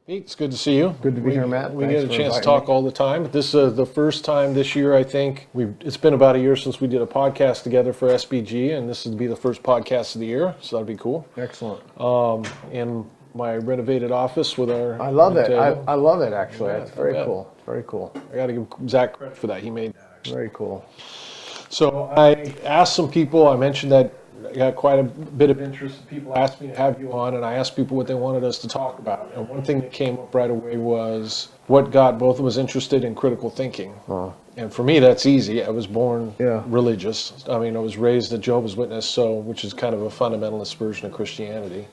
Pete, it's good to see you. Good to be here, Matt. We get a chance to talk all the time. This is the first time this year, I think. It's been about a year since we did a podcast together for SBG, and this would be the first podcast of the year, so that'd be cool. Excellent. In my renovated office with our... I love it. I love it, actually. Yeah, it's very cool. It's very cool. I got to give Zach credit for that. He made that, actually. Very cool. So I asked some people, I mentioned that I got quite a bit of interest. People asked me to have you on, and I asked people what they wanted us to talk about. And one thing that came up right away was what got both of us interested in critical thinking. And for me, that's easy. I was born religious. I mean, I was raised a Jehovah's Witness, which is kind of a fundamentalist version of Christianity.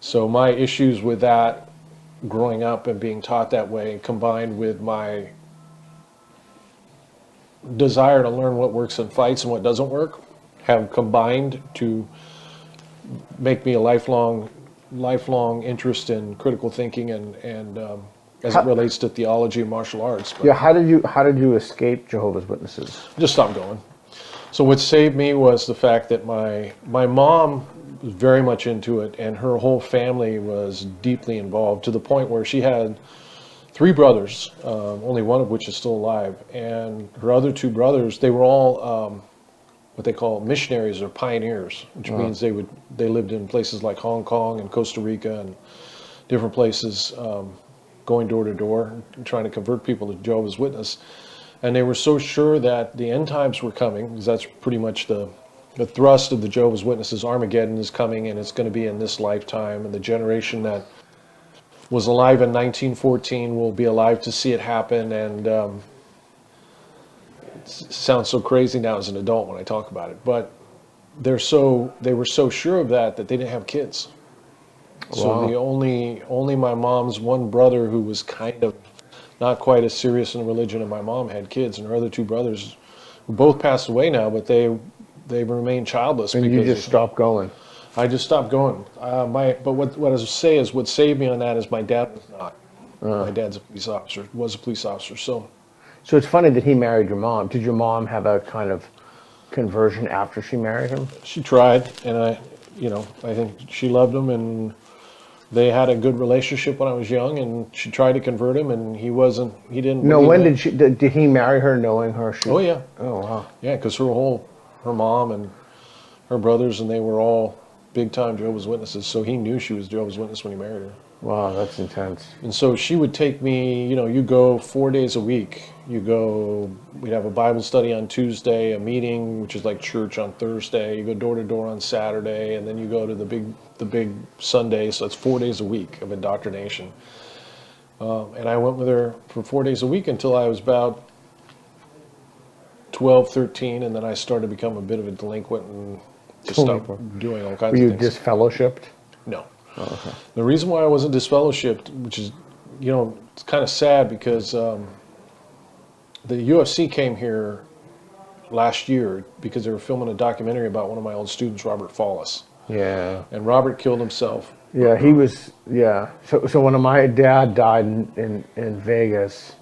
So my issues with that growing up and being taught that way, combined with my desire to learn what works in fights and what doesn't work, have combined to make me a lifelong interest in critical thinking and as it relates to theology and martial arts. But yeah, how did you escape Jehovah's Witnesses? Just stopped going. So what saved me was the fact that my mom was very much into it, and her whole family was deeply involved to the point where she had 3 brothers, only one of which is still alive, and her other 2 brothers, they were all what they call missionaries or pioneers, which means they lived in places like Hong Kong and Costa Rica and different places, going door to door and trying to convert people to Jehovah's Witness. And they were so sure that the end times were coming, because that's pretty much the thrust of the Jehovah's Witnesses. Armageddon is coming, and it's going to be in this lifetime, and the generation that was alive in 1914 will be alive to see it happen. And it sounds so crazy now as an adult when I talk about it, but they were so sure of that they didn't have kids. Wow. So the only my mom's one brother, who was kind of not quite as serious in religion as my mom, had kids, and her other 2 brothers, who both passed away now, but they remained childless. And you just stopped going. I just stopped going. But what I say is, what saved me on that is my dad was not. My dad's a police officer, was a police officer. So it's funny that he married your mom. Did your mom have a kind of conversion after she married him? She tried, and I think she loved him, and they had a good relationship when I was young, and she tried to convert him, and he didn't. No, when did he marry her knowing her? Oh yeah. Oh wow. Yeah, because her mom and her brothers, and they were all big-time Jehovah's Witnesses, so he knew she was Jehovah's Witness when he married her. Wow, that's intense. And so she would take me, you go 4 days a week. We'd have a Bible study on Tuesday, a meeting, which is like church, on Thursday. You go door to door on Saturday, and then you go to the big Sunday. So it's 4 days a week of indoctrination. And I went with her for 4 days a week until I was about 12, 13, and then I started to become a bit of a delinquent and just stopped doing all kinds of things. Were you disfellowshipped? No. Oh, okay. The reason why I wasn't disfellowshipped, which is, it's kind of sad, because the UFC came here last year because they were filming a documentary about one of my old students, Robert Follis. Yeah. And Robert killed himself. Yeah, he was, yeah. So when my dad died in Vegas,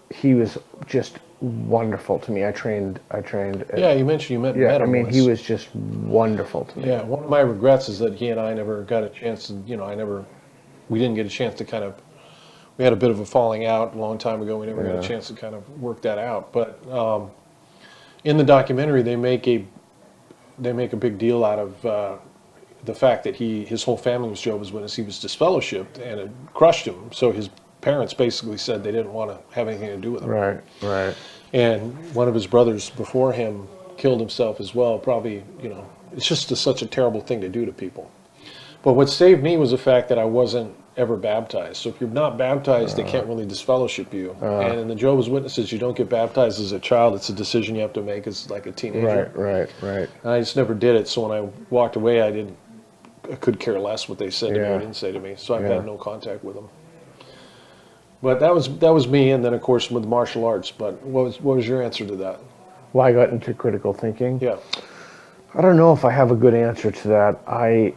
he was just wonderful to me. I trained. Yeah, you mentioned you met him. I mean, he was just wonderful to me. Yeah, one of my regrets is that he and I never got a chance to, we didn't get a chance to we had a bit of a falling out a long time ago. We never got a chance to kind of work that out. But in the documentary, they make a big deal out of the fact that his whole family was Jehovah's Witness. He was disfellowshipped, and it crushed him. So his parents basically said they didn't want to have anything to do with him. Right. And one of his brothers before him killed himself as well. Probably, it's just such a terrible thing to do to people. But what saved me was the fact that I wasn't ever baptized. So if you're not baptized, they can't really disfellowship you. And in the Jehovah's Witnesses, you don't get baptized as a child. It's a decision you have to make as like a teenager. Right. And I just never did it. So when I walked away, I could care less what they said to me or didn't say to me. So I've had no contact with them. But that was me, and then of course with martial arts. But what was your answer to that? Well, I got into critical thinking. Yeah. I don't know if I have a good answer to that. I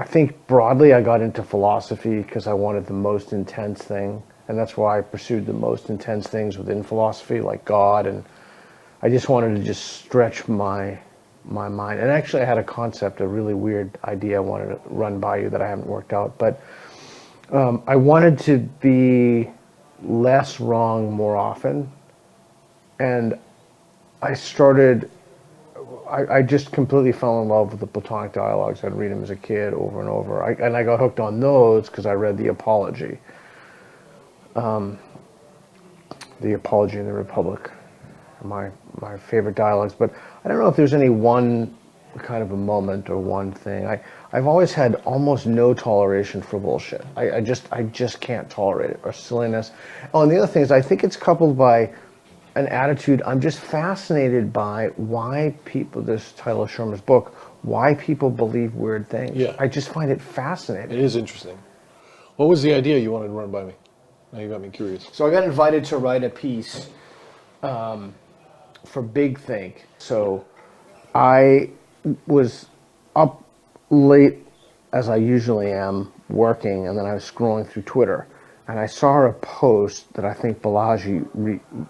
think broadly I got into philosophy because I wanted the most intense thing, and that's why I pursued the most intense things within philosophy, like God, and I just wanted to just stretch my mind. And actually I had a really weird idea I wanted to run by you that I haven't worked out, but I wanted to be less wrong more often, and I started. I just completely fell in love with the Platonic dialogues. I'd read them as a kid over and over, and I got hooked on those because I read the Apology, and the Republic, my favorite dialogues. But I don't know if there's any one kind of a moment or one thing. I've always had almost no toleration for bullshit. I just can't tolerate it, or silliness. Oh, and the other thing is I think it's coupled by an attitude. I'm just fascinated by why people, this title of Shermer's book, why people believe weird things. Yeah. I just find it fascinating. It is interesting. What was the idea you wanted to run by me? Now you got me curious. So I got invited to write a piece for Big Think. So I was up late, as I usually am, working, and then I was scrolling through Twitter, and I saw a post that I think Balaji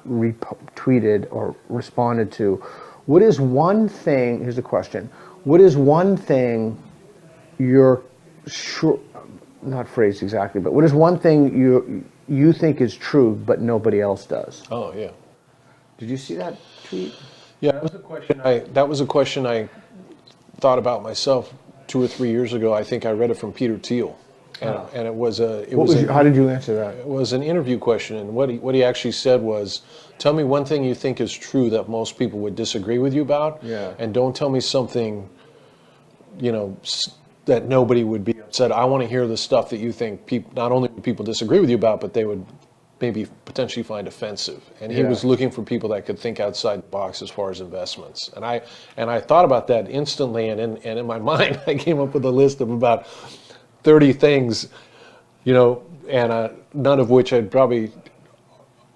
retweeted or responded to. What is one thing, here's a question, what is one thing you're sure, not phrased exactly, but what is one thing you think is true but nobody else does? Oh, yeah. Did you see that tweet? Yeah, that was a question I thought about myself 2 or 3 years ago. I think I read it from Peter Thiel, and it was how did you answer that? It was an interview question, and what he actually said was, tell me one thing you think is true that most people would disagree with you about, Yeah. and don't tell me something, that nobody would be upset. I want to hear the stuff that you think not only would people disagree with you about, but they would maybe potentially find offensive. And he was looking for people that could think outside the box as far as investments. And I thought about that instantly, and in my mind I came up with a list of about 30 things, and none of which I'd probably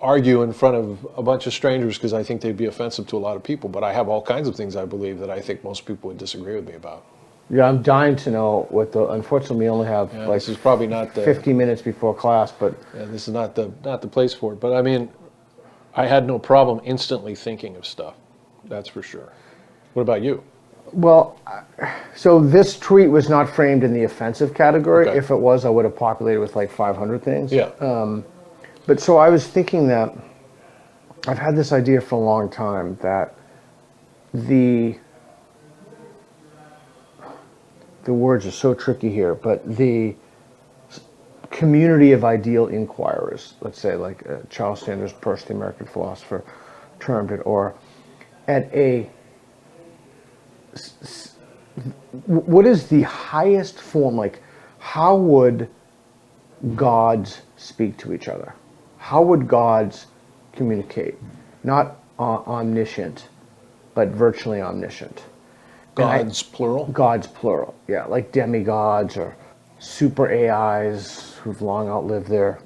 argue in front of a bunch of strangers because I think they'd be offensive to a lot of people. But I have all kinds of things I believe that I think most people would disagree with me about. Yeah, I'm dying to know what unfortunately we only have This is probably not the 50 minutes before class, but this is not the place for it. But I mean, I had no problem instantly thinking of stuff. That's for sure. What about you? well, so this tweet was not framed in the offensive category. Okay. If it was, I would have populated with like 500 things. Yeah. But so I was thinking that I've had this idea for a long time that the words are so tricky here, but the community of ideal inquirers, let's say like Charles Sanders Peirce, the American philosopher, termed it, or at what is the highest form, like how would gods speak to each other? How would gods communicate? Not omniscient, but virtually omniscient. Gods, plural? Gods, plural, yeah, like demigods or super AIs who've long outlived their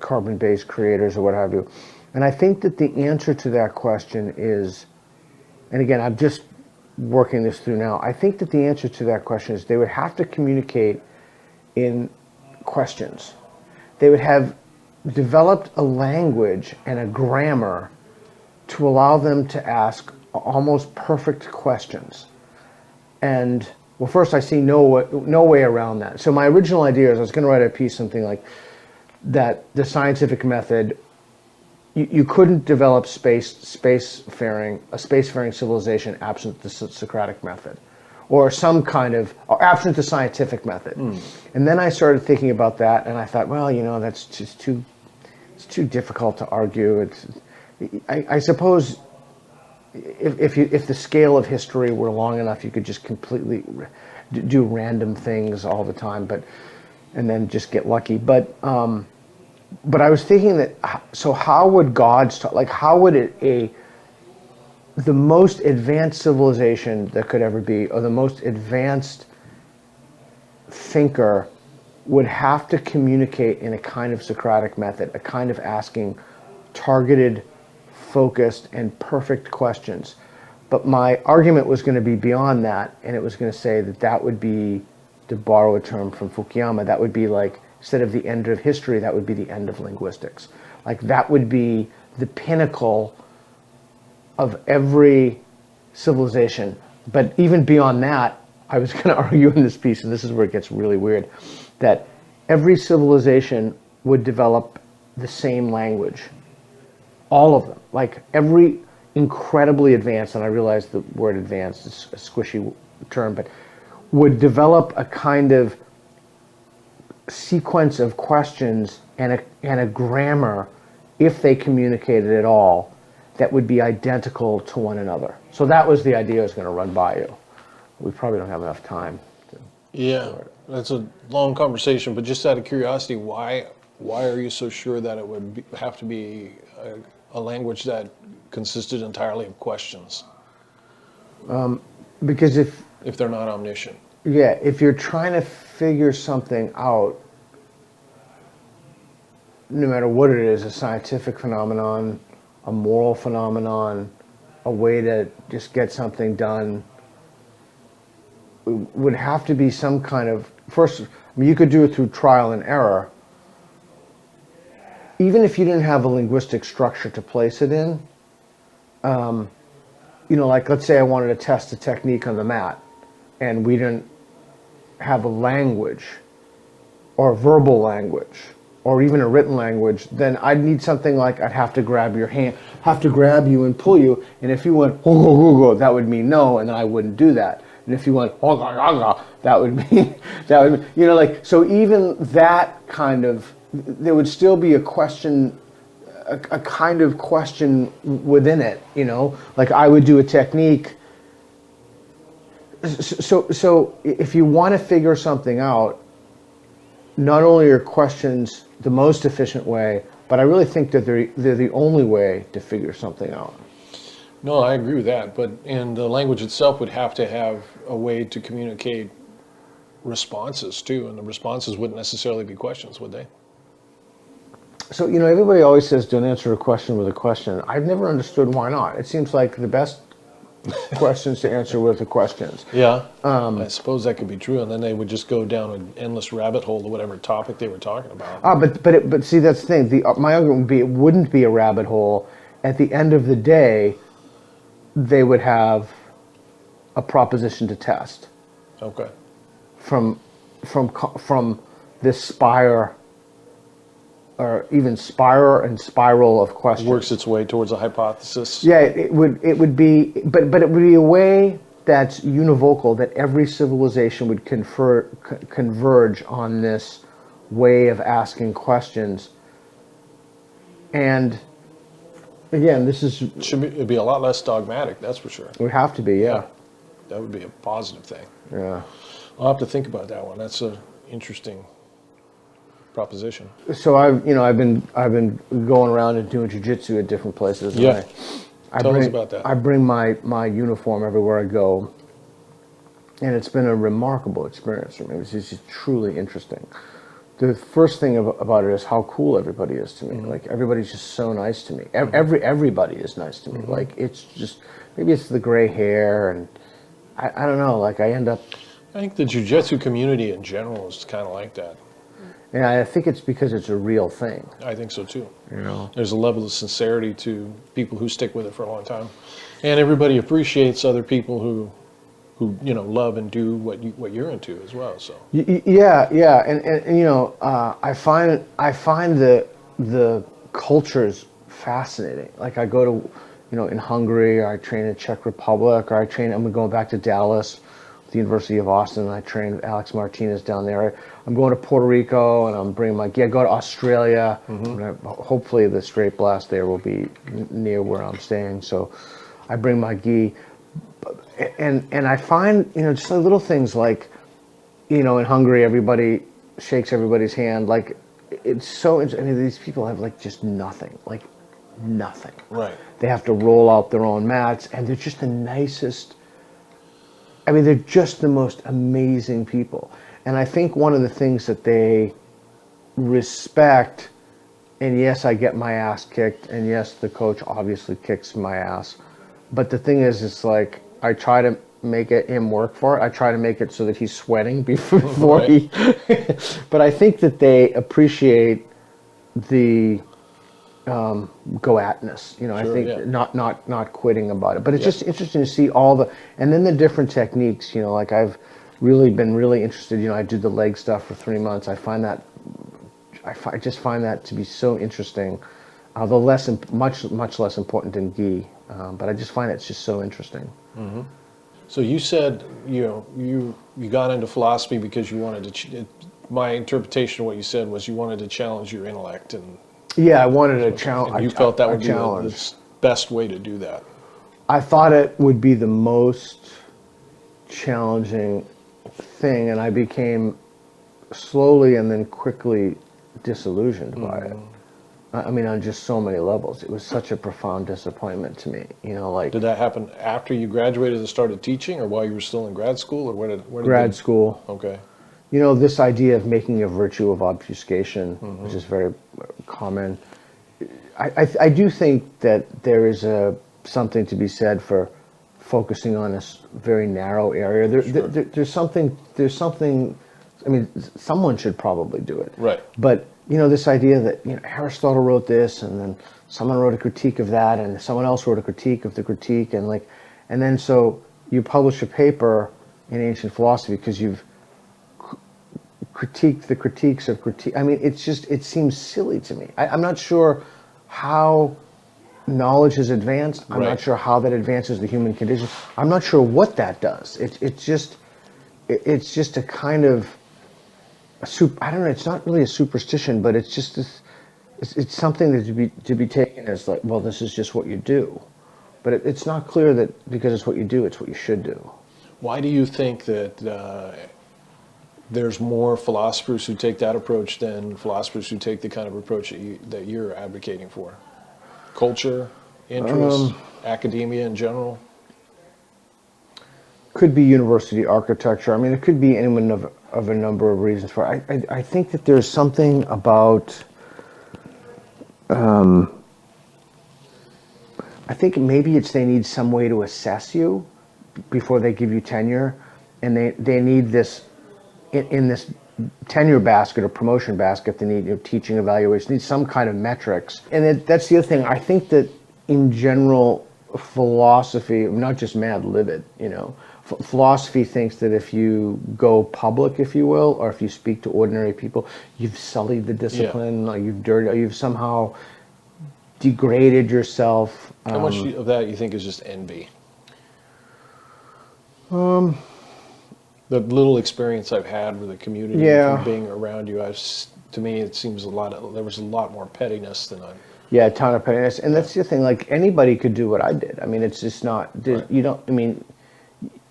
carbon-based creators or what have you. And I think that the answer to that question is, and again, I'm just working this through now, I think that the answer to that question is they would have to communicate in questions. They would have developed a language and a grammar to allow them to ask almost perfect questions. And well, first I see no way around that. So my original idea is I was going to write a piece something like that the scientific method, you couldn't develop a spacefaring civilization absent the Socratic method, or some kind of, or absent the scientific method. And then I started thinking about that, and I thought, well, that's just it's too difficult to argue. I suppose if the scale of history were long enough, you could just completely do random things all the time, and then just get lucky. But I was thinking that, so how would gods talk? Like, how would the most advanced civilization that could ever be, or the most advanced thinker would have to communicate in a kind of Socratic method, a kind of asking targeted, focused, and perfect questions. But my argument was going to be beyond that, and it was going to say that would be, to borrow a term from Fukuyama, that would be like, instead of the end of history, that would be the end of linguistics. Like, that would be the pinnacle of every civilization. But even beyond that, I was going to argue in this piece, and this is where it gets really weird, that every civilization would develop the same language. All of them. Like every incredibly advanced, and I realize the word advanced is a squishy term, but would develop a kind of sequence of questions and a grammar, if they communicated at all, that would be identical to one another. So that was the idea I was going to run by you. We probably don't have enough time. Yeah, that's a long conversation, but just out of curiosity, why are you so sure that it would have to be a language that consisted entirely of questions? Because if they're not omniscient. Yeah, if you're trying to figure something out, no matter what it is, a scientific phenomenon, a moral phenomenon, a way to just get something done, would have to be some kind of, first, I mean, you could do it through trial and error. Even if you didn't have a linguistic structure to place it in, like let's say I wanted to test a technique on the mat, and we didn't have a language, or a verbal language, or even a written language, then I'd need something like I'd have to grab your hand, have to grab you and pull you, and if you went, ho, ho, ho, go, that would mean no, and then I wouldn't do that. And if you went, ho, ga, ga, ga, that would mean, so even that kind of, there would still be a question, a kind of question within it, like I would do a technique. So if you want to figure something out, not only are questions the most efficient way, but I really think that they're the only way to figure something out. No, I agree with that, and the language itself would have to have a way to communicate responses too, and the responses wouldn't necessarily be questions, would they? So, everybody always says don't answer a question with a question. I've never understood why not. It seems like the best questions to answer with the questions. Yeah, I suppose that could be true, and then they would just go down an endless rabbit hole to whatever topic they were talking about. But see, that's the thing. My argument would be it wouldn't be a rabbit hole. At the end of the day, they would have a proposition to test. Okay. From this spire, or even spiral of questions. Works its way towards a hypothesis. Yeah, it would be, but it would be a way that's univocal, that every civilization would converge on this way of asking questions. And again, It'd be a lot less dogmatic, that's for sure. It would have to be, yeah. That would be a positive thing. Yeah. I'll have to think about that one. That's an interesting proposition. So I've been going around and doing jiu-jitsu at different places. Yeah. Tell us about that. I bring my uniform everywhere I go, and it's been a remarkable experience for me. It's just truly interesting. The first thing about it is how cool everybody is to me. Mm-hmm. Like everybody's just so nice to me. Everybody is nice to me. Mm-hmm. Like it's just, maybe it's the gray hair, and I don't know. Like I think the jiu-jitsu community in general is kind of like that. Yeah, I think it's because it's a real thing. I think so too. There's a level of sincerity to people who stick with it for a long time, and everybody appreciates other people who love and do what you're into as well. So yeah, and I find the cultures fascinating. Like I go to in Hungary, or I train in Czech Republic, or I'm going back to Dallas, the University of Austin, and I train Alex Martinez down there. I'm going to Puerto Rico, and I'm bringing my gi. I go to Australia. Mm-hmm. Hopefully the straight blast there will be near where I'm staying, so I bring my gi. And I find, just like little things like, in Hungary, everybody shakes everybody's hand. Like, it's so, these people have like just nothing. Right. They have to roll out their own mats, and they're just the nicest. They're just the most amazing people. And I think one of the things that they respect, and yes, I get my ass kicked, and yes, the coach obviously kicks my ass, but the thing is, it's like, I try to make him work for it. I try to make it so that he's sweating before he, but I think that they appreciate the go-at-ness, I think, yeah. not quitting about it. But it's just interesting to see all the, and then the different techniques, like I've really been interested, I do the leg stuff for 3 months. I find that I just find that to be so interesting, although much less important than gi. But I just find it's just so interesting. So you said, you got into philosophy because you wanted to. My interpretation of what you said was you wanted to challenge your intellect, and Yeah, I wanted a challenge. and you felt that would be challenge. the best way to do that. I thought it would be the most challenging thing, and I became slowly and then quickly disillusioned by it. I mean, on just so many levels. It was such a profound disappointment to me. Like, Did that happen after you graduated and started teaching, or while you were still in grad school, or where did grad school. Okay. This idea of making a virtue of obfuscation, which is very common. I do think that there is something to be said for focusing on this very narrow area. There's something. I mean, someone should probably do it. Right. But this idea that Aristotle wrote this, and then someone wrote a critique of that, and someone else wrote a critique of the critique, and then so you publish a paper in ancient philosophy because you've critiqued the critiques of critique. I mean, it seems silly to me. I'm not sure how knowledge has advanced. I'm not sure how that advances the human condition. I'm not sure what that does. It's just a kind of I don't know. It's not really a superstition, but it's just this. It's something that to be taken as like, well, this is just what you do, but it's not clear that because it's what you do, it's what you should do. Why do you think that there's more philosophers who take that approach than philosophers who take the kind of approach that you're advocating for? Culture, interest, academia in general? Could be university architecture. I mean, it could be anyone of a number of reasons for it. I think that there's something about, I think maybe they need some way to assess you before they give you tenure, and they need this, in this tenure basket or promotion basket, they need teaching evaluation, need some kind of metrics. And that's the other thing. I think that in general, philosophy, not just Mad Libet, philosophy thinks that if you go public, if you will, or if you speak to ordinary people, you've sullied the discipline, or you've somehow degraded yourself. How much of that you think is just envy? The little experience I've had with the community from being around you, to me, it seems there was a lot more pettiness than I'm. Yeah, a ton of pettiness, and that's the thing. Like, anybody could do what I did. I mean, it's just not. You don't. I mean,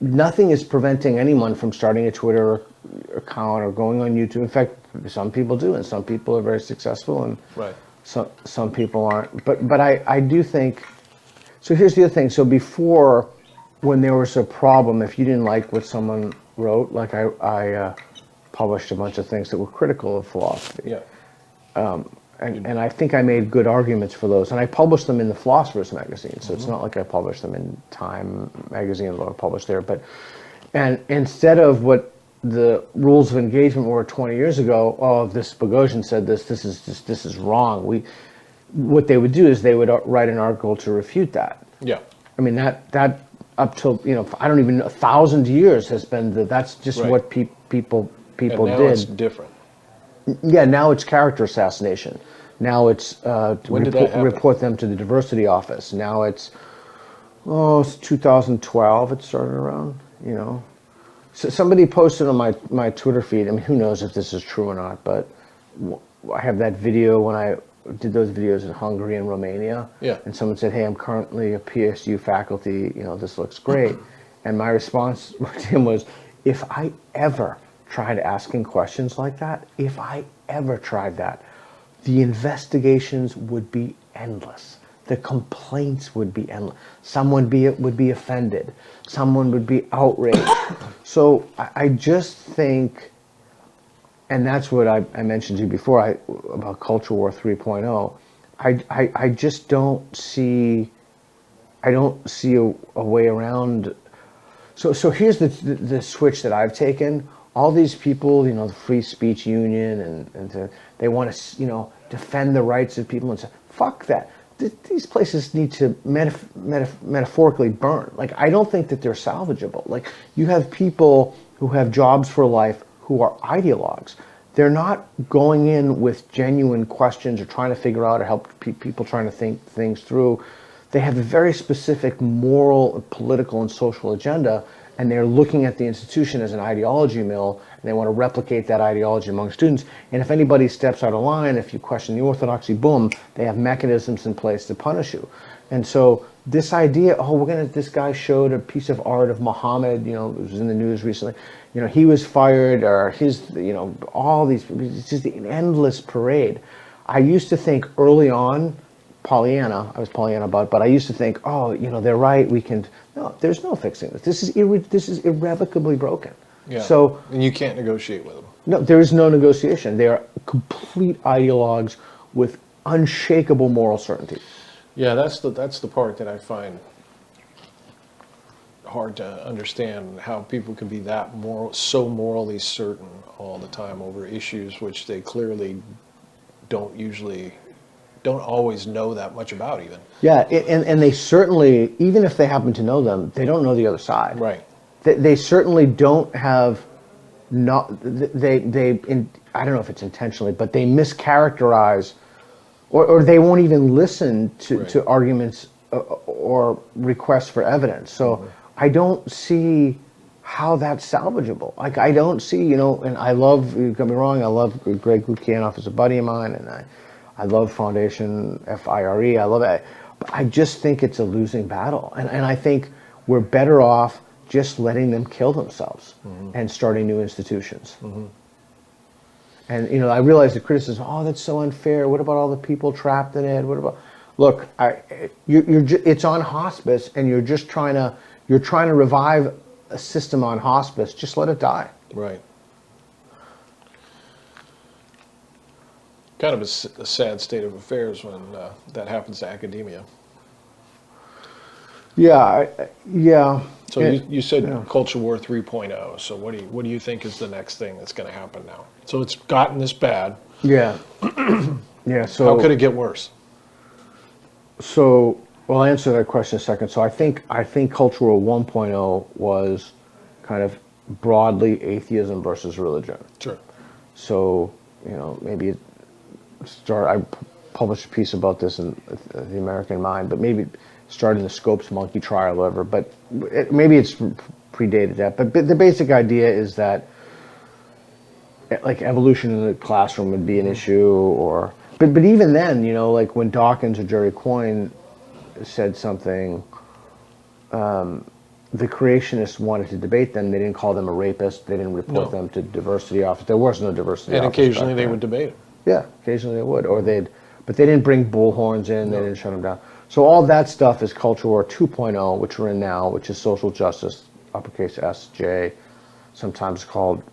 nothing is preventing anyone from starting a Twitter account or going on YouTube. In fact, some people do, and some people are very successful, and some people aren't. But I do think. So here's the other thing. So before, when there was a problem, if you didn't like what someone wrote, like I published a bunch of things that were critical of philosophy. Yeah. And I think I made good arguments for those, and I published them in the Philosopher's magazine. So it's not like I published them in Time magazine, or published there. And instead of what the rules of engagement were 20 years ago, oh, this Boghossian said this is wrong. What they would do is they would write an article to refute that. Yeah. I mean that up till I don't even know, 1,000 years has been that's just what people and now did. It's different. Yeah, now it's character assassination. Now it's report them to the diversity office. Now it's 2012. It started around. So somebody posted on my Twitter feed. I mean, who knows if this is true or not? But I have that video when I did those videos in Hungary and Romania. Yeah. And someone said, "Hey, I'm currently a PSU faculty. This looks great." And my response to him was, "If I ever tried asking questions like that, if I ever tried that, the investigations would be endless. The complaints would be endless. Someone would be offended. Someone would be outraged." So I just think, and that's what I mentioned to you before about Culture War 3.0. I just don't see. I don't see a way around. So here's the switch that I've taken. All these people, the Free Speech Union, and they want to, defend the rights of people, and say, fuck that. These places need to metaphorically burn. Like, I don't think that they're salvageable. Like, you have people who have jobs for life who are ideologues. they're not going in with genuine questions or trying to figure out or help people trying to think things through. They have a very specific moral, political, and social agenda, and they're looking at the institution as an ideology mill, and they want to replicate that ideology among students. And if anybody steps out of line, if you question the orthodoxy, boom, they have mechanisms in place to punish you. And so this idea, oh, this guy showed a piece of art of Muhammad, it was in the news recently, he was fired, or all these, it's just an endless parade. I used to think early on, I was Pollyanna about it, but I used to think, oh, they're right, no, there's no fixing this. This is irrevocably broken. Yeah. So, and you can't negotiate with them. No, there is no negotiation. They are complete ideologues with unshakable moral certainty. Yeah, that's the part that I find hard to understand, how people can be so morally certain all the time over issues which they clearly don't always know that much about even. Yeah, and they certainly, even if they happen to know them, they don't know the other side. Right. They certainly don't have, I don't know if it's intentionally, but they mischaracterize, or they won't even listen to arguments or requests for evidence. So I don't see how that's salvageable. Like, I don't see, and I love, don't get me wrong, I love Greg Lukianoff as a buddy of mine, and I love Foundation FIRE, I love it. But I just think it's a losing battle. And I think we're better off just letting them kill themselves and starting new institutions. And, I realize the criticism, oh, that's so unfair. What about all the people trapped in it? What about, look, it's on hospice, and you're trying to revive a system on hospice. Just let it die. Right. Kind of a sad state of affairs when that happens to academia. Yeah, yeah. So you said Culture War 3.0. So what do you think is the next thing that's going to happen now? So it's gotten this bad. Yeah. Yeah. So how could it get worse? So, well, I'll answer that question in a second. So I think Culture War 1.0 was kind of broadly atheism versus religion. Sure. So, maybe I published a piece about this in the American Mind, but maybe starting the Scopes monkey trial or whatever, but maybe it's predated that. But the basic idea is that, like, evolution in the classroom would be an issue, but even then, like when Dawkins or Jerry Coyne said something, the creationists wanted to debate them. They didn't call them a rapist. They didn't report them to diversity office. There was no diversity office. And occasionally they would debate it. Yeah, occasionally they would, but they didn't bring bullhorns in. They didn't shut them down. So all that stuff is Culture War 2.0, which we're in now, which is social justice, uppercase SJ, sometimes called,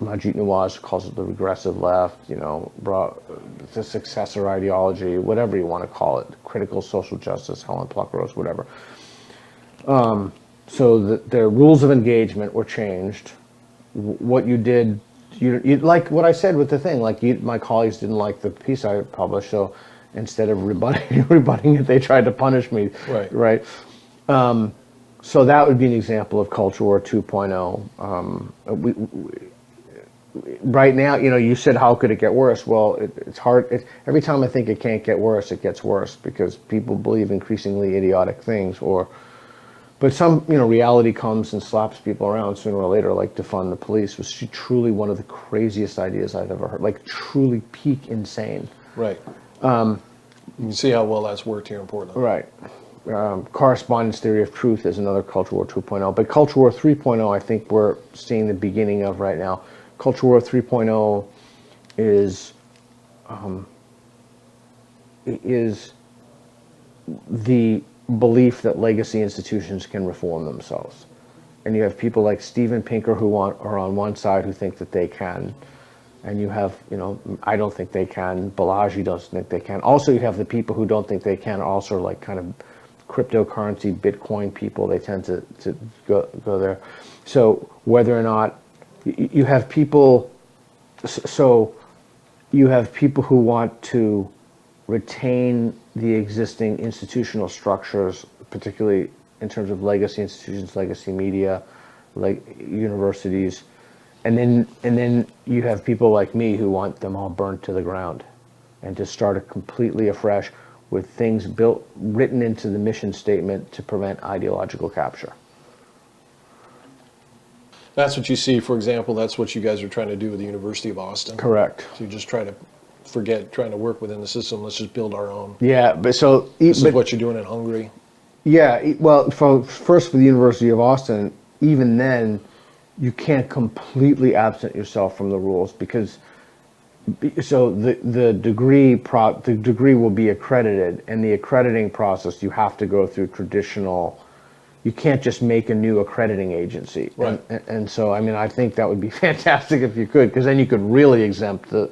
Majit Nawaz calls it the regressive left, the successor ideology, whatever you want to call it, critical social justice, Helen Pluckrose, whatever. So the rules of engagement were changed. What you did, you like what I said with the thing, like my colleagues didn't like the piece I published, so instead of rebutting it, they tried to punish me. Right. So that would be an example of Culture War 2.0. Right now, you said, how could it get worse? Well, it's hard. Every time I think it can't get worse, it gets worse, because people believe increasingly idiotic things, but some, reality comes and slaps people around sooner or later, like defund the police was truly one of the craziest ideas I've ever heard, like truly peak insane. Right. You can see how well that's worked here in Portland. Right. Correspondence theory of truth is another Culture War 2.0. But Culture War 3.0, I think we're seeing the beginning of right now. Culture War 3.0 is the belief that legacy institutions can reform themselves. And you have people like Steven Pinker who are on one side who think that they can. And you have, I don't think they can. Balaji doesn't think they can. Also, you have the people who don't think they can, also like kind of cryptocurrency, Bitcoin people. They tend to go there. So whether or not you have people, so you have people who want to retain the existing institutional structures, particularly in terms of legacy institutions, legacy media, like universities, And then you have people like me who want them all burnt to the ground and to start it completely afresh with things written into the mission statement to prevent ideological capture. That's what you see, for example, that's what you guys are trying to do with the University of Austin. Correct. So you just try to forget trying to work within the system. Let's just build our own. Yeah, but This is what you're doing in Hungary. Yeah, well, first for the University of Austin, even then, you can't completely absent yourself from the rules because the degree will be accredited, and the accrediting process you have to go through traditional. You can't just make a new accrediting agency, right? And so I mean I think that would be fantastic if you could, because then you could really exempt the.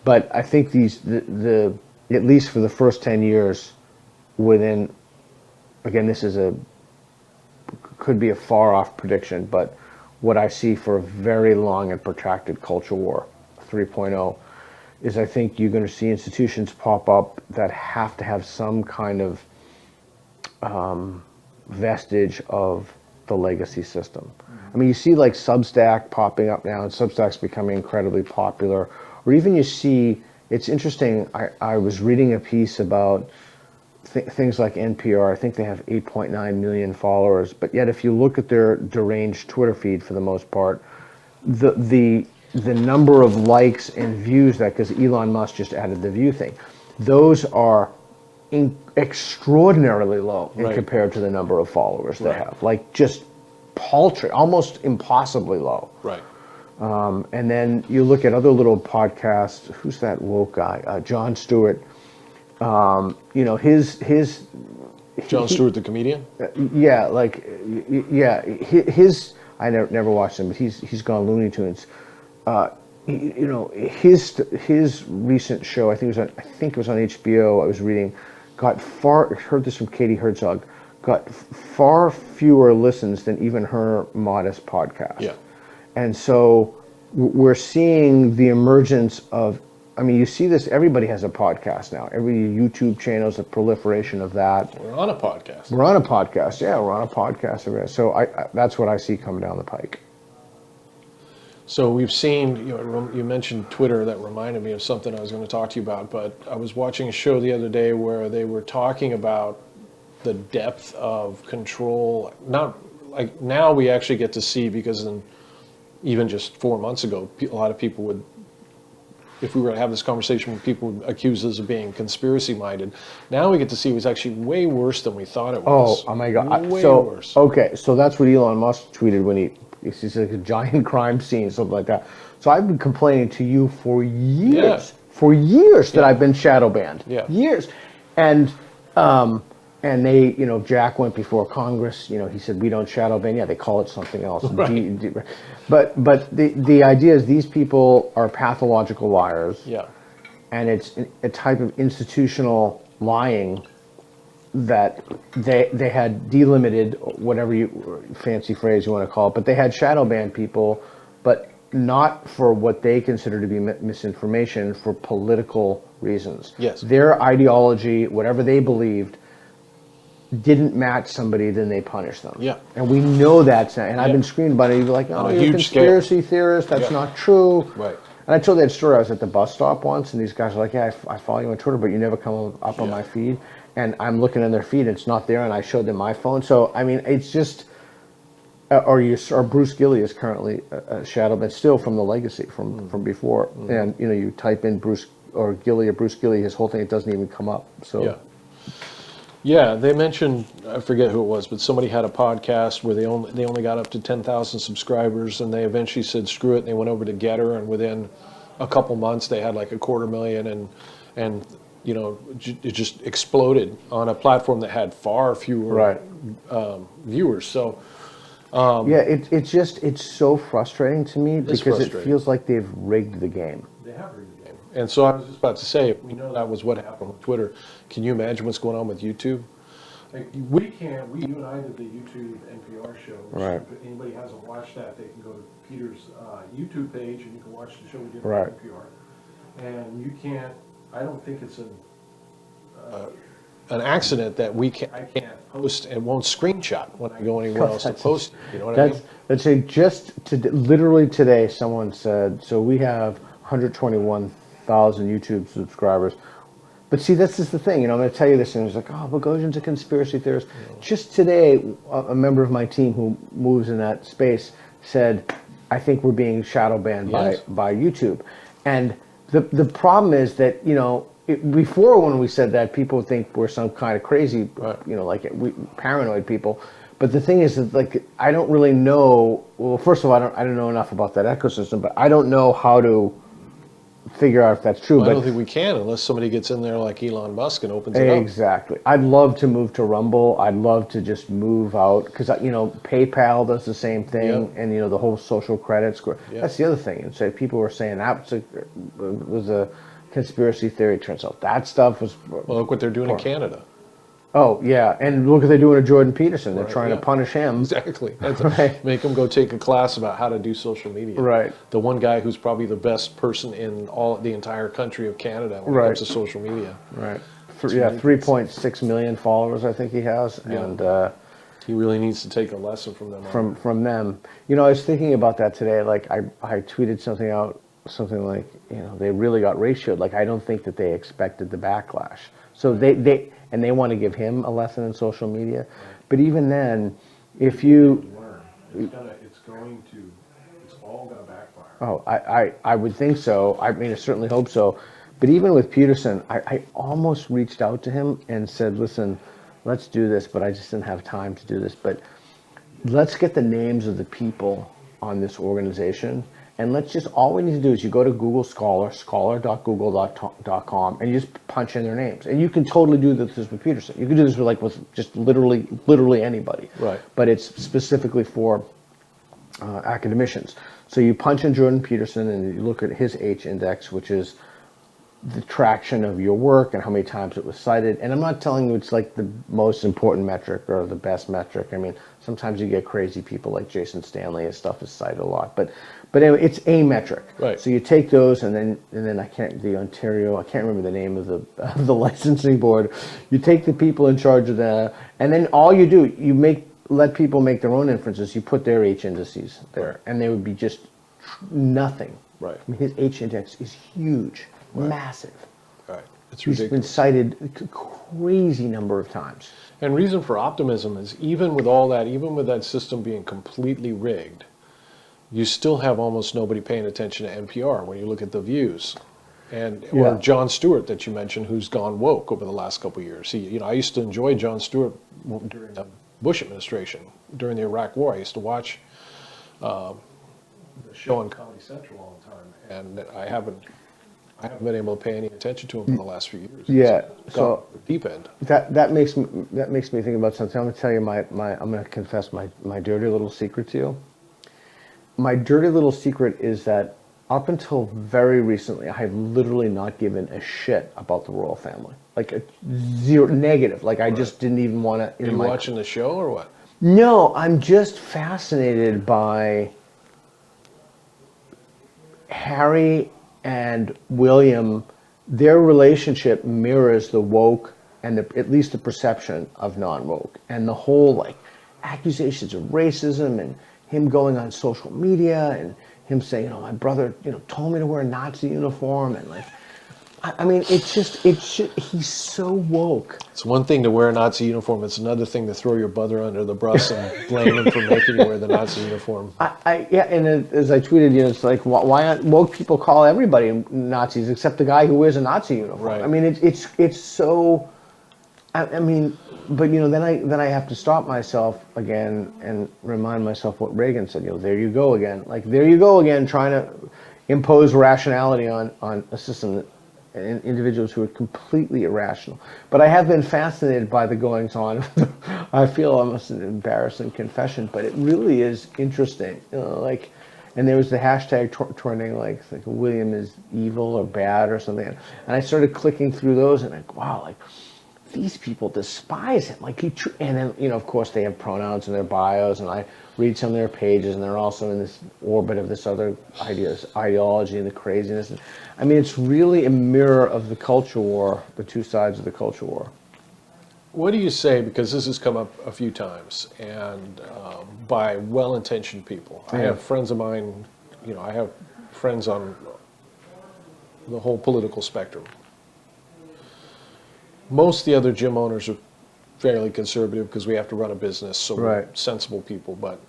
But I think the at least for the first 10 years, within. Again, this could be a far off prediction, but what I see for a very long and protracted culture war 3.0 is I think you're going to see institutions pop up that have to have some kind of vestige of the legacy system. I mean, you see like Substack popping up now, and Substack's becoming incredibly popular. Or even you see, it's interesting, I was reading a piece about things like NPR. I think they have 8.9 million followers, but yet if you look at their deranged Twitter feed, for the most part, the number of likes and views because Elon Musk just added the view thing, those are extraordinarily low compared to the number of followers they have. Like just paltry, almost impossibly low. Right. And then you look at other little podcasts. Who's that woke guy? Jon Stewart. You know, his Jon Stewart, the comedian. His I never watched him, but he's gone Looney Tunes. You know, his recent show, I think it was on HBO. I was reading, heard this from Katie Herzog, got far fewer listens than even her modest podcast. Yeah. And so we're seeing the emergence of. I mean, you see this, everybody has a podcast now. Every YouTube channel is a proliferation of that. We're on a podcast. We're on a podcast, yeah, we're on a podcast. So that's what I see coming down the pike. So we've seen, you mentioned Twitter, that reminded me of something I was going to talk to you about, but I was watching a show the other day where they were talking about the depth of control. Not like now we actually get to see, because even just 4 months ago, a lot of people would, if we were to have this conversation with people who accuse us of being conspiracy minded, now we get to see it was actually way worse than we thought it was. Oh my God. Way worse. Okay, so that's what Elon Musk tweeted when he sees like a giant crime scene, something like that. So I've been complaining to you for years, that I've been shadow banned. Yeah. Years. And they, Jack went before Congress, he said, we don't shadow ban. Yeah, they call it something else. Right. But the idea is these people are pathological liars. Yeah. And it's a type of institutional lying that they had delimited, whatever fancy phrase you want to call it, but they had shadow banned people, but not for what they consider to be misinformation, for political reasons. Yes. Their ideology, whatever they believed, didn't match somebody, then they punish them. Yeah. And we know that's not, and I've been screaming about it. You're like, oh, you're a conspiracy theorist. That's not true. Right. And I told that story. I was at the bus stop once, and these guys are like, yeah, I follow you on Twitter, but you never come up on my feed. And I'm looking in their feed, and it's not there, and I showed them my phone. So, I mean, it's just, or Bruce Gilley is currently a shadow, but still from the legacy from before. And, you type in Bruce or Gilley or Bruce Gilley, his whole thing, it doesn't even come up. So. Yeah. Yeah, they mentioned, I forget who it was, but somebody had a podcast where they only got up to 10,000 subscribers, and they eventually said screw it, and they went over to Getter, and within a couple months they had like 250,000, and it just exploded on a platform that had far fewer viewers. So it's so frustrating to me because it feels like they've rigged the game. They have rigged the game. And so I was just about to say, we know that was what happened with Twitter. Can you imagine what's going on with YouTube? Like, you and I did the YouTube NPR show. Right. If anybody hasn't watched that, they can go to Peter's YouTube page and you can watch the show we did on NPR. And you can't, I don't think it's an accident that I can't post and won't screenshot when I go anywhere else to That's- post it. You know what I mean? Let's say literally today, someone said, so we have 121,000 YouTube subscribers. But see, this is the thing, I'm going to tell you this, and it's like, oh, Bogosian's a conspiracy theorist. Just today, a member of my team who moves in that space said, I think we're being shadow banned by YouTube. And the problem is that, before when we said that, people would think we're some kind of crazy, paranoid people. But the thing is that, like, I don't really know, well, first of all, I don't know enough about that ecosystem, but I don't know how to figure out if that's true. Well, but I don't think we can unless somebody gets in there like Elon Musk and opens it up. Exactly. I'd love to move to Rumble. I'd love to just move out because, PayPal does the same thing, and, the whole social credits. That's the other thing. And so people were saying that was a conspiracy theory. Turns out that stuff was... Well, look what they're doing in Canada. Oh, yeah. And look what they're doing to Jordan Peterson. They're trying to punish him. Exactly. Make him go take a class about how to do social media. Right. The one guy who's probably the best person in the entire country of Canada when it comes to social media. Right. 3.6 million followers, I think he has. Yeah. And he really needs to take a lesson from them. From them. I was thinking about that today. Like, I tweeted something out, something like, they really got ratioed. Like, I don't think that they expected the backlash. So they want to give him a lesson in social media. Right. But even then, if you... It's all going to backfire. Oh, I would think so. I mean, I certainly hope so. But even with Peterson, I almost reached out to him and said, listen, let's do this, but I just didn't have time to do this. But let's get the names of the people on this organization. And all we need to do is you go to Google Scholar, scholar.google.com, and you just punch in their names. And you can totally do this with Peterson. You can do this with just literally anybody. Right. But it's specifically for academicians. So you punch in Jordan Peterson and you look at his H index, which is the traction of your work and how many times it was cited. And I'm not telling you it's like the most important metric or the best metric. I mean, sometimes you get crazy people like Jason Stanley, his stuff is cited a lot. But anyway, it's a metric. Right. So you take those and then I can't remember the name of the licensing board. You take the people in charge of that, and then all you do, let people make their own inferences. You put their H indices there, right. and they would be just nothing. Right. I mean, his H index is huge, massive. Right. It's ridiculous. He's been cited a crazy number of times. And reason for optimism is even with all that, even with that system being completely rigged, you still have almost nobody paying attention to NPR when you look at the views. Or Jon Stewart that you mentioned, who's gone woke over the last couple of years. I used to enjoy Jon Stewart during the Bush administration, during the Iraq War. I used to watch the show on Comedy Central all the time, and I haven't been able to pay any attention to him for the last few years. Yeah, so deep end. That makes me think about something. I'm going to tell you I'm going to confess my dirty little secret to you. My dirty little secret is that up until very recently, I have literally not given a shit about the royal family. Like zero, negative. Like I just didn't even want to. Are you watching the show or what? No, I'm just fascinated by Harry and William. Their relationship mirrors the woke and at least the perception of non-woke, and the whole accusations of racism and him going on social media and him saying, my brother, told me to wear a Nazi uniform, and I mean, he's so woke. It's one thing to wear a Nazi uniform. It's another thing to throw your brother under the bus and blame him for making you wear the Nazi uniform. And as I tweeted, it's like, why aren't woke people call everybody Nazis except the guy who wears a Nazi uniform? Right. I mean, it's so. I mean, but then I have to stop myself again and remind myself what Reagan said. There you go again. There you go again, trying to impose rationality on a system and individuals who are completely irrational. But I have been fascinated by the goings on. I feel almost an embarrassing confession, but it really is interesting. And there was the hashtag trending like William is evil or bad or something. And I started clicking through those and wow, these people despise him. And then, of course, they have pronouns in their bios, and I read some of their pages, and they're also in this orbit of this other ideology and the craziness. I mean, it's really a mirror of the culture war, the two sides of the culture war. what do you say, because this has come up a few times, and by well-intentioned people. I have friends of mine, you know, I have friends on the whole political spectrum. Most of the other gym owners are fairly conservative because we have to run a business, so we're sensible people. But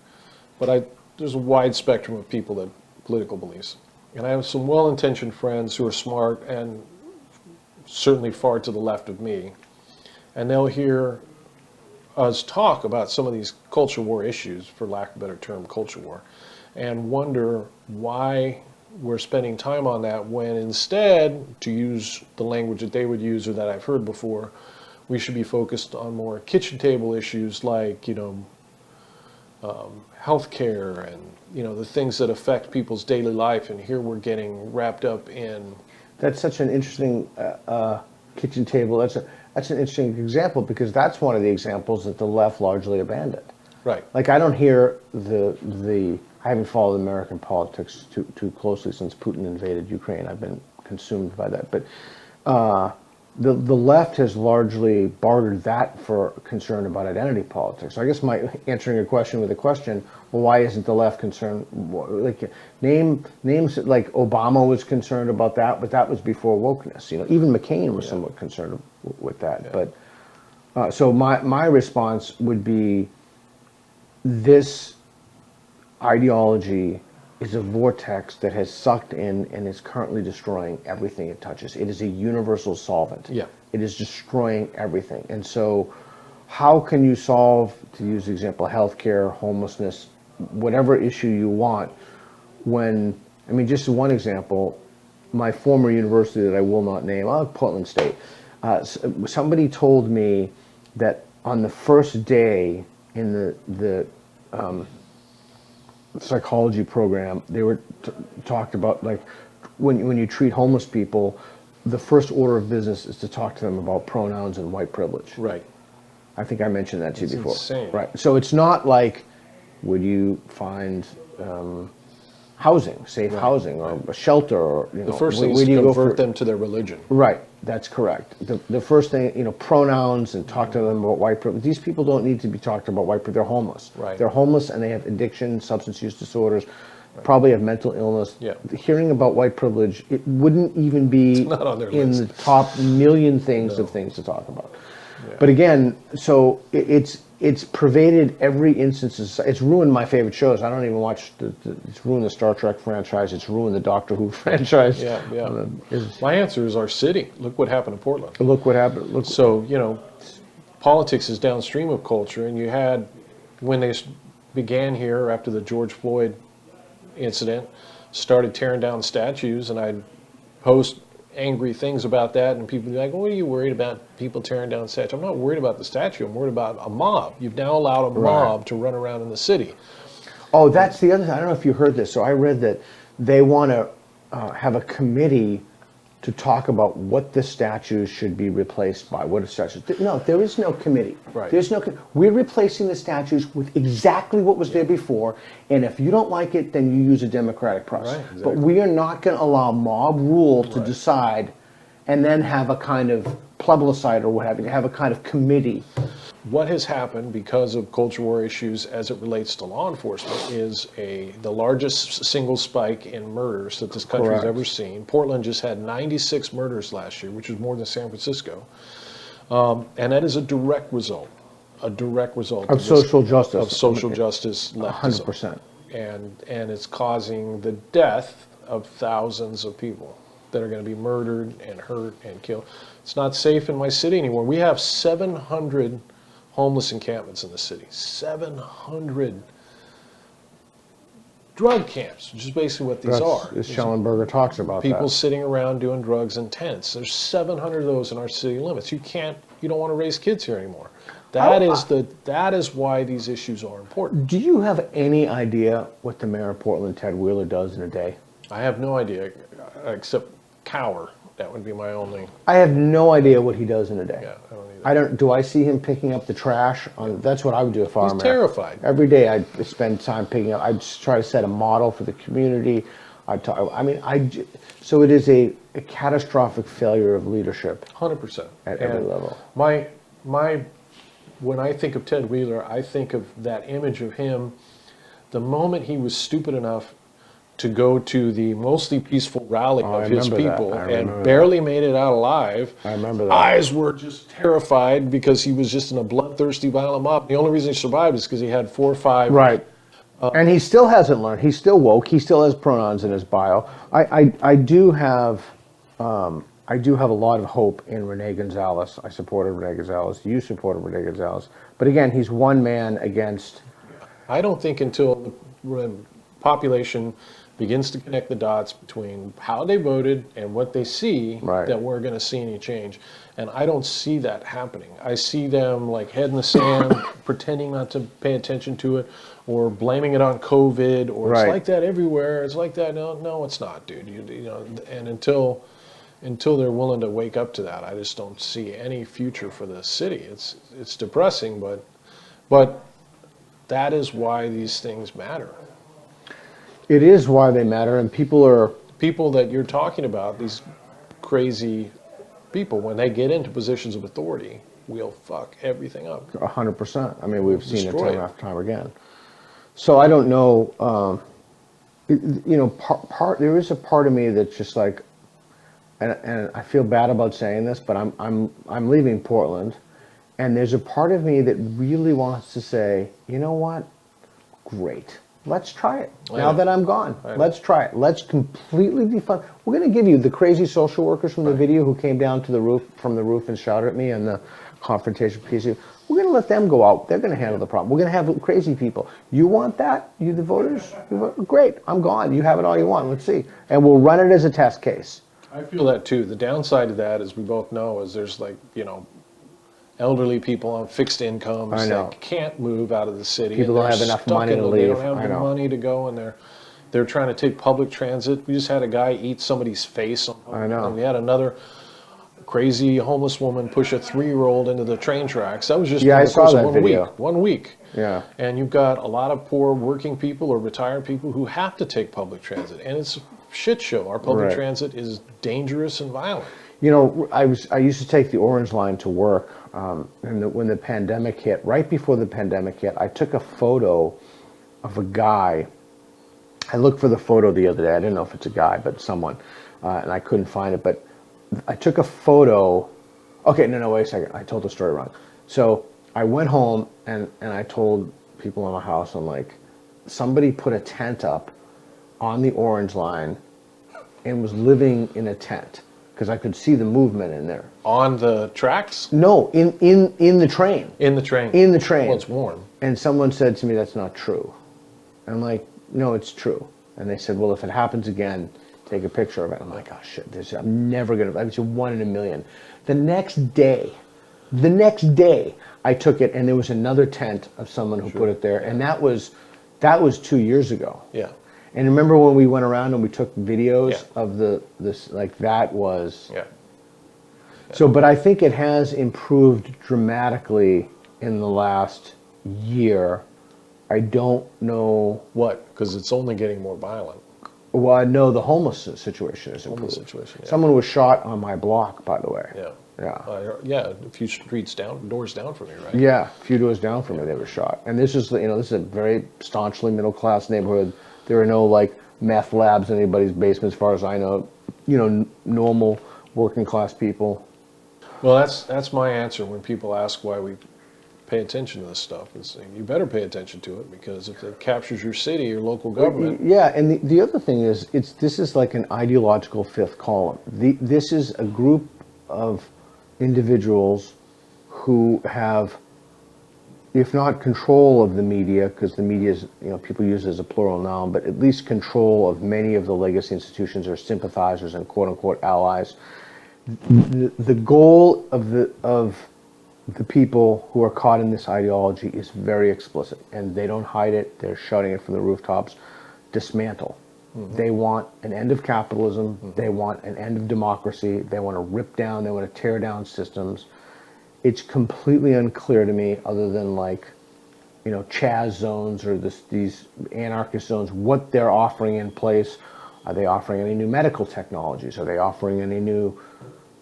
there's a wide spectrum of people that political beliefs. And I have some well-intentioned friends who are smart and certainly far to the left of me. And they'll hear us talk about some of these culture war issues, for lack of a better term, culture war, and wonder why we're spending time on that when instead, to use the language that they would use or that I've heard before, we should be focused on more kitchen table issues like, you know, healthcare and, you know, the things that affect people's daily life. And here we're getting wrapped up in. That's such an interesting kitchen table. That's an interesting example, because that's one of the examples that the left largely abandoned. Right. Like, I don't hear I haven't followed American politics too closely since Putin invaded Ukraine. I've been consumed by that. But the left has largely bartered that for concern about identity politics. So I guess answering your question with a question, well, why isn't the left concerned? Like, names like Obama was concerned about that, but that was before wokeness. You know, even McCain was somewhat concerned with that. Yeah. But so my response would be, this ideology is a vortex that has sucked in and is currently destroying everything it touches. It is a universal solvent. Yeah. It is destroying everything. And so how can you solve, to use the example, healthcare, homelessness, whatever issue you want, when, I mean, just one example, my former university that I will not name, Portland State, somebody told me that on the first day in the psychology program, they were talked about, like, when you treat homeless people, the first order of business is to talk to them about pronouns and white privilege. Right. I think I mentioned that to you before. Insane. Right. So it's not like, would you find housing, safe housing, or a shelter, or, you know, the first thing is to convert them to their religion. Right. That's correct. The first thing, you know, pronouns, and talk to them about white privilege. These people don't need to be talked about white privilege. They're homeless. Right. They're homeless, and they have addiction, substance use disorders, probably have mental illness. Yeah. Hearing about white privilege, it wouldn't even be in the top million things of things to talk about. Yeah. But again, so it's pervaded every instance. It's ruined my favorite shows. I don't even watch. It's ruined the Star Trek franchise. It's ruined the Doctor Who franchise. Yeah, yeah. My answer is our city. Look what happened to Portland. Look what happened. So, you know, politics is downstream of culture, and you had, when they began here after the George Floyd incident, started tearing down statues, and I'd post angry things about that, and people would be like, "What are you worried about people tearing down statues?" I'm not worried about the statue. I'm worried about a mob. You've now allowed a mob to run around in the city. Oh, that's the other thing. I don't know if you heard this. So I read that they want to have a committee to talk about what the statues should be replaced by. What a statue? No, there is no committee. Right. There's no. We're replacing the statues with exactly what was there before, and if you don't like it, then you use a democratic process. Right, exactly. But we are not going to allow mob rule to decide, and then have a kind of plebiscite or what have you. Have a kind of committee. What has happened because of culture war issues as it relates to law enforcement is the largest single spike in murders that this country has ever seen. Portland just had 96 murders last year, which is more than San Francisco. And that is a direct result of social justice. Of social justice leftism. 100%. And it's causing the death of thousands of people that are going to be murdered and hurt and killed. It's not safe in my city anymore. We have 700 homeless encampments in the city. 700 drug camps, which is basically what these are. As Schellenberger talks about people sitting around doing drugs in tents. There's 700 of those in our city limits. You don't want to raise kids here anymore. That is why these issues are important. Do you have any idea what the mayor of Portland, Ted Wheeler, does in a day? I have no idea, except cower. That would be my only. I have no idea what he does in a day. Yeah, I don't either. Do I see him picking up the trash? That's what I would do if I were mayor. He's terrified. Every day I'd spend time picking up. I'd just try to set a model for the community. So it is a catastrophic failure of leadership. 100%. At every level. My when I think of Ted Wheeler, I think of that image of him the moment he was stupid enough to go to the mostly peaceful rally of his people and barely made it out alive. I remember that. Eyes were just terrified because he was just in a bloodthirsty, violent mob. The only reason he survived is because he had 4 or 5. Right. And he still hasn't learned. He's still woke. He still has pronouns in his bio. I do have a lot of hope in Rene Gonzalez. I supported Rene Gonzalez. You supported Rene Gonzalez. But again, he's one man against. I don't think until the population begins to connect the dots between how they voted and what they see, that we're going to see any change. And I don't see that happening. I see them like head in the sand, pretending not to pay attention to it, or blaming it on COVID, or it's like that everywhere. It's like that. No, it's not, dude. You know, and until they're willing to wake up to that, I just don't see any future for the city. It's depressing, but that is why these things matter. It is why they matter, and people that you're talking about, these crazy people, when they get into positions of authority, will fuck everything up. 100%. I mean, we've seen it time after time again. So I don't know. You know, there is a part of me that's just like, and I feel bad about saying this, but I'm leaving Portland, and there's a part of me that really wants to say, you know what? Great. Let's try it. Now that I'm gone, let's try it. Let's completely defund. We're going to give you the crazy social workers from the video who came down to the roof, from the roof, and shouted at me in the confrontation piece. We're going to let them go out. They're going to handle the problem. We're going to have crazy people. You want that? You, the voters? Great. I'm gone. You have it all you want. Let's see. And we'll run it as a test case. I feel that too. The downside of that, as we both know, is there's like, you know, elderly people on fixed incomes that can't move out of the city. People don't have enough money to leave. They don't have the money to go, and they're trying to take public transit. We just had a guy eat somebody's face. And we had another crazy homeless woman push a 3-year-old into the train tracks. That was just I saw that video. 1 week. Yeah. And you've got a lot of poor working people or retired people who have to take public transit, and it's a shit show. Our public transit is dangerous and violent. You know, I used to take the Orange Line to work, and when the pandemic hit, right before the pandemic hit, I took a photo of a guy. I looked for the photo the other day. I didn't know if it's a guy, but someone, and I couldn't find it. But I took a photo. Okay, no, wait a second. I told the story wrong. So I went home and I told people in my house, I'm like, somebody put a tent up on the Orange Line and was living in a tent, because I could see the movement in there. On the tracks? No, in the train. In the train? In the train. Well, it's warm. And someone said to me, that's not true. And I'm like, no, it's true. And they said, well, if it happens again, take a picture of it. I'm like, oh shit, I'm never going to, I was 1 in a million. The next day, I took it, and there was another tent of someone who put it there. And that was 2 years ago. Yeah. And remember when we went around and we took videos of this, like that was. So, but I think it has improved dramatically in the last year. I don't know what, because it's only getting more violent. Well, I know the homeless situation is improved. Someone was shot on my block, by the way. A few doors down from me, right? Yeah, a few doors down from me, they were shot. And this is, this is a very staunchly middle class neighborhood. There are no like meth labs in anybody's basement, as far as I know. Normal working class people. Well, that's my answer when people ask why we pay attention to this stuff. It's saying, you better pay attention to it, because if it captures your city, your local government. Yeah, and the other thing is, this is like an ideological fifth column. This is a group of individuals who have, if not control of the media, because the media is, people use it as a plural noun, but at least control of many of the legacy institutions, or sympathizers and quote-unquote allies. The goal of the people who are caught in this ideology is very explicit, and they don't hide it. They're shouting it from the rooftops. Dismantle. They want an end of capitalism. They want an end of democracy. They want to rip down, they want to tear down systems. It's completely unclear to me, other than like, Chaz zones or these anarchist zones, what they're offering in place. Are they offering any new medical technologies? Are they offering any new,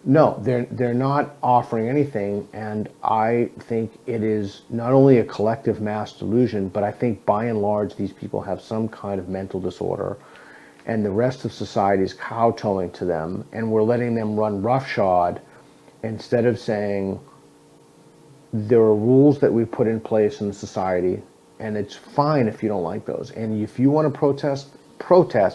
No, they're not offering anything, and I think it is not only a collective mass delusion, but I think by and large these people have some kind of mental disorder, and the rest of society is kowtowing to them, and we're letting them run roughshod instead of saying there are rules that we put in place in society, and it's fine if you don't like those, and if you want to protest,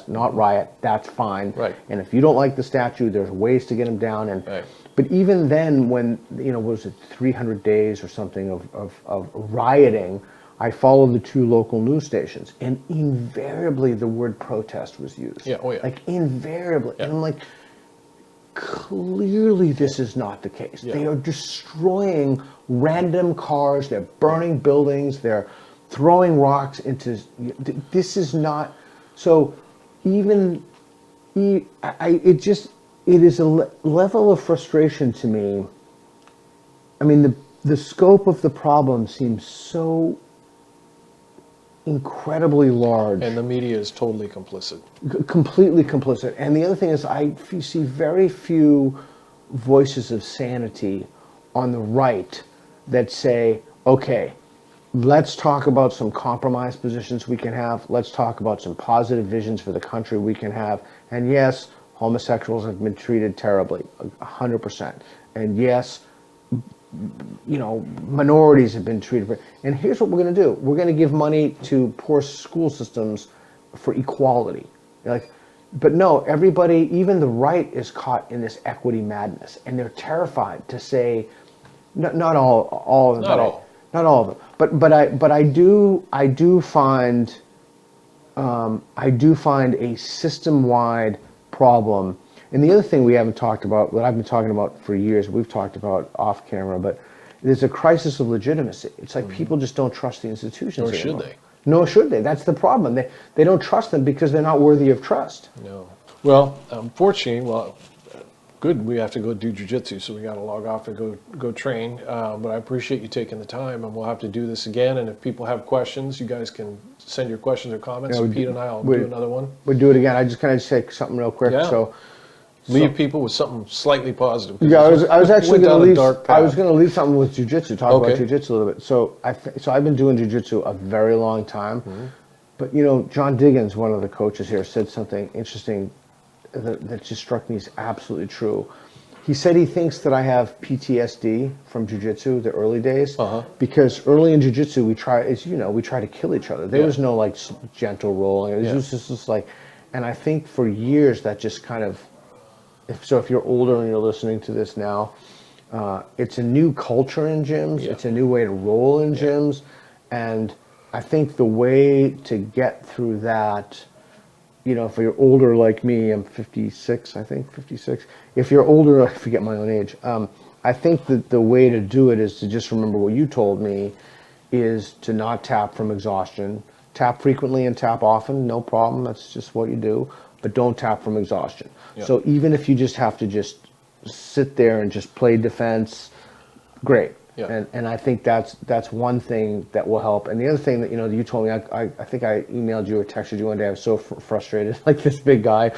not riot, that's fine. Right. And if you don't like the statue, there's ways to get them down. And right. But even then, when, was it 300 days or something of rioting, I followed the 2 local news stations, and invariably the word protest was used. Yeah, oh yeah. Like invariably. Yeah. And I'm like, clearly this is not the case. Yeah. They are destroying random cars, they're burning buildings, they're throwing rocks into, this is not, so even, it is a level of frustration to me. I mean, the scope of the problem seems so incredibly large. And the media is totally complicit. Completely complicit. And the other thing is I see very few voices of sanity on the right that say, okay, let's talk about some compromise positions we can have. Let's talk about some positive visions for the country we can have. And yes, homosexuals have been treated terribly, 100%. And yes, minorities have been treated. And here's what we're going to do. We're going to give money to poor school systems for equality. But no, everybody, even the right is caught in this equity madness. And they're terrified to say, not all of them. Not all of them. But I do find a system-wide problem. And the other thing we haven't talked about, that I've been talking about for years, we've talked about off camera, but there's a crisis of legitimacy. It's like people just don't trust the institutions Nor anymore. should they. Nor should they. That's the problem. They don't trust them because they're not worthy of trust. No. Well, unfortunately, good, we have to go do jiu-jitsu, so we got to log off and go train. But I appreciate you taking the time, and we'll have to do this again. And if people have questions, you guys can send your questions or comments. Yeah, Pete and I will do another one. We'll do it again. I just kind of say something real quick. Yeah. So leave people with something slightly positive. Yeah, I was actually going to leave. dark I was going to leave something with jiu-jitsu. Talk Okay. about jiu-jitsu a little bit. So I've been doing jiu-jitsu a very long time. Mm-hmm. But John Diggins, one of the coaches here, said something interesting that just struck me as absolutely true. He said he thinks that I have PTSD from jiu-jitsu, the early days, because early in jiu-jitsu we try to kill each other. There was no like gentle rolling. It was just like, and I think for years that just kind of, if you're older and you're listening to this now, it's a new culture in gyms. Yeah. It's a new way to roll in gyms, and I think the way to get through that, if you're older like me, I'm 56, I think, 56. If you're older, I forget my own age. I think that the way to do it is to just remember what you told me, is to not tap from exhaustion. Tap frequently and tap often, no problem. That's just what you do. But don't tap from exhaustion. Yeah. So even if you just have to just sit there and just play defense, great. Yeah. And I think that's one thing that will help. And the other thing that you told me, I think I emailed you or texted you one day. I was so frustrated, like this big guy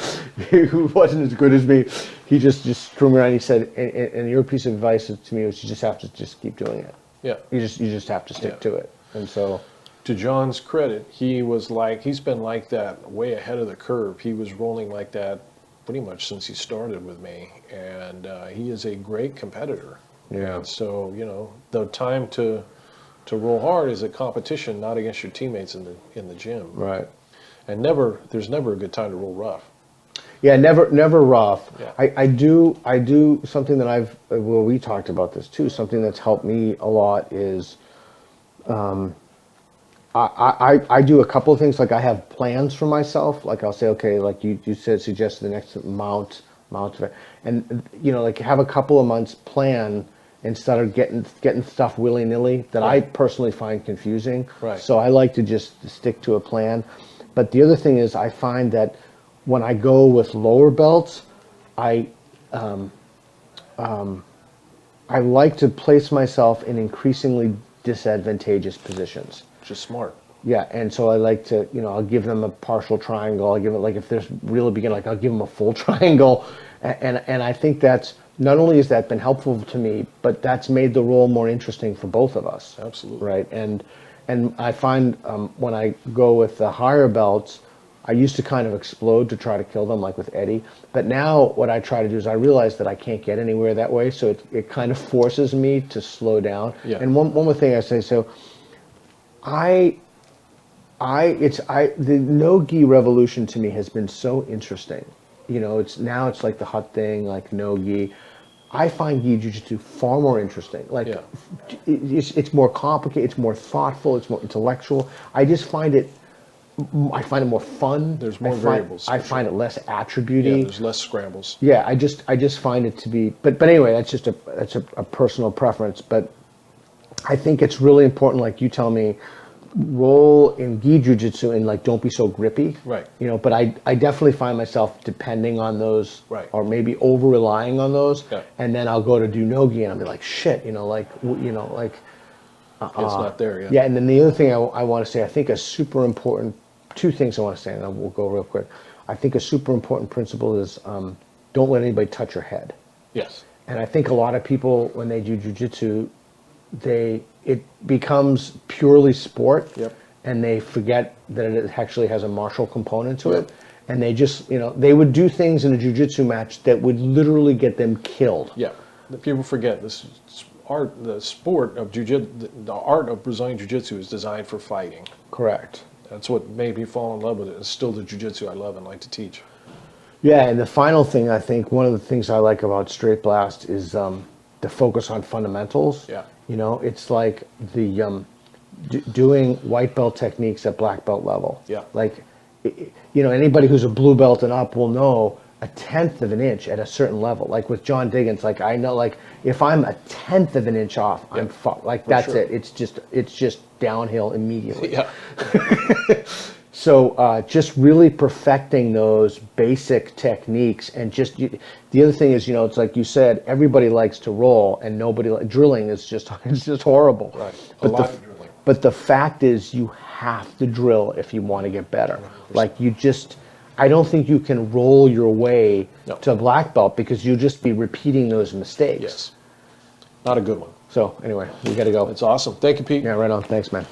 who wasn't as good as me. He just threw me around. He said, and your piece of advice to me was, you just have to just keep doing it. Yeah. You just have to stick to it. And so, to John's credit, he's been like that, way ahead of the curve. He was rolling like that pretty much since he started with me, and he is a great competitor. Yeah. And so, the time to roll hard is a competition, not against your teammates in the gym. right. And there's never a good time to roll rough. Yeah, never rough. Yeah. I do something that we talked about this too. Something that's helped me a lot is, I do a couple of things. Like I have plans for myself. Like I'll say, okay, like you suggested the next mount, and like have a couple of months plan instead of getting stuff willy-nilly that I personally find confusing. Right. So I like to just stick to a plan. But the other thing is I find that when I go with lower belts, I like to place myself in increasingly disadvantageous positions. Just smart. Yeah, and so I like to, I'll give them a partial triangle. I'll give it, like if there's really beginning, like I'll give them a full triangle, and I think that's not only has that been helpful to me, but that's made the role more interesting for both of us. Absolutely. Right. And I find when I go with the higher belts, I used to kind of explode to try to kill them, like with Eddie. But now what I try to do is I realize that I can't get anywhere that way, so it kind of forces me to slow down. Yeah. And one more thing I say, so the no-gi revolution to me has been so interesting. You know, it's like the hot thing, like no-gi. I find gi jiu-jitsu far more interesting. Like, Yeah. it's more complicated, it's more thoughtful, it's more intellectual. I find it more fun. There's more variables. I find it less attributey. Yeah, there's less scrambles. Yeah, I just find it to be. But anyway, that's a personal preference. But I think it's really important. Like you tell me, roll in gi jiu-jitsu and like don't be so grippy. Right. You know, but I definitely find myself depending on those. Right. Or maybe over relying on those. Yeah. And then I'll go to do no-gi and I'll be like, shit. You know, like. It's not there yet. Yeah, and then the other thing I want to say, I think a super important, two things I want to say, and then we'll go real quick. I think a super important principle is don't let anybody touch your head. Yes. And I think a lot of people, when they do jiu-jitsu, it becomes purely sport, Yep. and they forget that it actually has a martial component to Yep. it. And they just, they would do things in a jiu-jitsu match that would literally get them killed. Yeah. The people forget this art, the sport of jiu-jitsu, the art of Brazilian jiu-jitsu is designed for fighting. Correct. That's what made me fall in love with it. It's still the jiu-jitsu I love and like to teach. Yeah, and the final thing, I think, one of the things I like about Straight Blast is the focus on fundamentals. Yeah. You know, it's like the doing white belt techniques at black belt level. Yeah. Like, anybody who's a blue belt and up will know a tenth of an inch at a certain level. Like with John Diggins, like I know, like if I'm a tenth of an inch off, I'm fucked. Like that's sure. it. It's just downhill immediately. Yeah. So just really perfecting those basic techniques, and just the other thing is, it's like you said, everybody likes to roll, and drilling is just it's just horrible. Right. But A lot of drilling. But the fact is, you have to drill if you want to get better. 100%. Like I don't think you can roll your way No. to black belt because you'll just be repeating those mistakes. Yes. Not a good one. So anyway, we got to go. It's awesome. Thank you, Pete. Yeah, right on. Thanks, man.